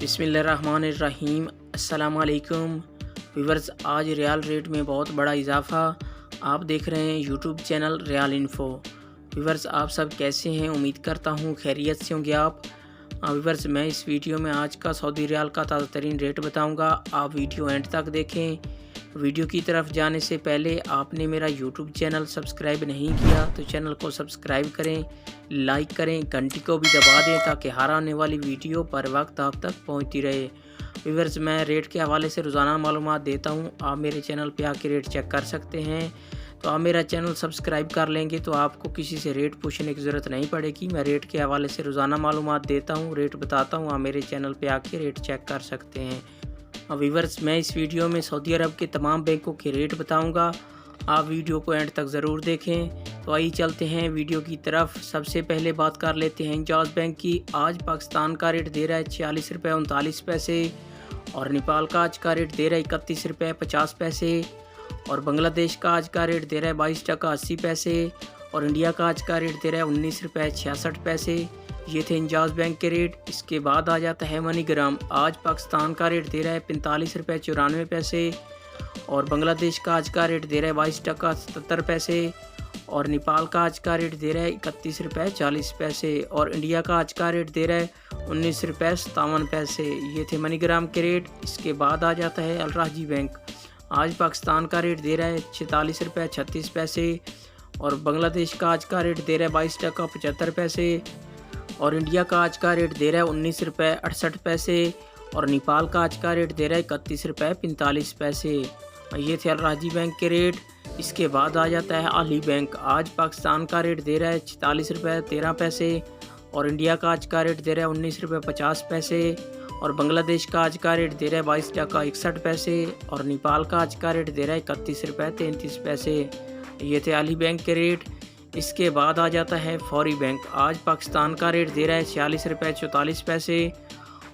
बिस्मिल्लाहिर्रहमानिर्रहीम। अस्सलामुअलैकुम व्यूअर्स, आज रियाल रेट में बहुत बड़ा इजाफ़ा। आप देख रहे हैं YouTube channel Real Info. Viewers, आप सब कैसे हैं? उम्मीद करता हूँ खैरियत से होंगे आप। व्यूअर्स, मैं इस वीडियो में आज का सऊदी रियाल का ताज़ा तरीन रेट बताऊँगा। आप वीडियो एंड तक देखें। वीडियो की तरफ जाने से पहले आपने मेरा यूट्यूब चैनल सब्सक्राइब नहीं किया तो चैनल को सब्सक्राइब करें, लाइक करें, घंटी को भी दबा दें ताकि हर आने वाली वीडियो पर वक्त आप तक पहुंचती रहे। व्यूअर्स, मैं रेट के हवाले से रोज़ाना मालूमात देता हूं। आप मेरे चैनल पे आके रेट चेक कर सकते हैं। तो आप मेरा चैनल सब्सक्राइब कर लेंगे तो आपको किसी से रेट पूछने की ज़रूरत नहीं पड़ेगी। मैं रेट के हवाले से रोज़ाना मालूमात देता हूँ, रेट बताता हूँ। आप मेरे चैनल पर आके रेट चेक कर सकते हैं। व्यूअर्स, मैं इस वीडियो में सऊदी अरब के तमाम बैंकों के रेट बताऊंगा। आप वीडियो को एंड तक ज़रूर देखें। तो आइए चलते हैं वीडियो की तरफ। सबसे पहले बात कर लेते हैं इंजाज बैंक की। आज पाकिस्तान का रेट दे रहा है 46 रुपये 39 पैसे और नेपाल का आज का रेट दे रहा है 31 रुपये 50 पैसे और बांग्लादेश का आज का रेट दे रहा है 22 टका 80 पैसे और इंडिया का आज का रेट दे रहा है 19 रुपये 66 पैसे। ये थे इंजाज बैंक के रेट। इसके बाद आ जाता है मनीग्राम। आज पाकिस्तान का रेट दे रहा है 45 रुपये 94 पैसे और बांग्लादेश का आज का रेट दे रहा है 22 टका 77 पैसे और नेपाल का आज का रेट दे रहा है 31 रुपये 40 पैसे और इंडिया का आज का रेट दे रहा है 19 रुपये 57 पैसे। ये थे मनीग्राम के रेट। इसके बाद आ जाता है अलराजी बैंक। आज पाकिस्तान का रेट दे रहा है 46 रुपये 36 पैसे और बांग्लादेश का आज का रेट दे रहा है 22 टका 75 पैसे और इंडिया का आज का रेट दे रहा है 19 रुपये 68 पैसे और नेपाल का आज का रेट दे रहा है 31 रुपये 45 पैसे। ये थे अलराजी बैंक के रेट। इसके बाद आ जाता है अली बैंक। आज पाकिस्तान का रेट दे रहा है 46 रुपये 13 पैसे और इंडिया का आज का रेट दे रहा है 19 रुपये 50 पैसे और बांग्लादेश का आज का रेट दे रहा है 22 टका 61 पैसे और नेपाल का आज का रेट दे रहा है 31 रुपये 33 पैसे। ये थे अली बैंक के रेट। इसके बाद आ जाता है फौरी बैंक। आज पाकिस्तान का रेट दे रहा है 46 रुपये 44 पैसे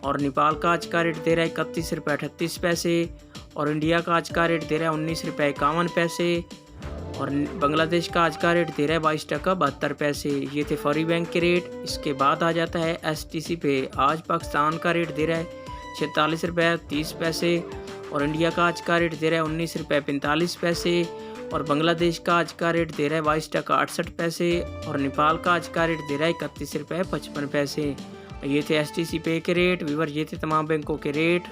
और नेपाल का आज का रेट दे रहा है 31 रुपये 38 पैसे और इंडिया का आज का रेट दे रहा है 19 रुपये 51 पैसे और बांग्लादेश का आज का रेट दे रहा है 22 टका 72 पैसे। ये थे फौरी बैंक के रेट। इसके बाद आ जाता है STC पे। आज पाकिस्तान का रेट दे रहा है 46 रुपये 30 पैसे और इंडिया का आज का रेट दे रहा है 19 रुपये 45 पैसे और बांग्लादेश का आज का रेट दे रहा है 22 टका 68 पैसे और नेपाल का आज का रेट दे रहा है 31 रुपये 55 पैसे। ये थे STC पे के रेट। व्यूअर, ये थे तमाम बैंकों के रेट।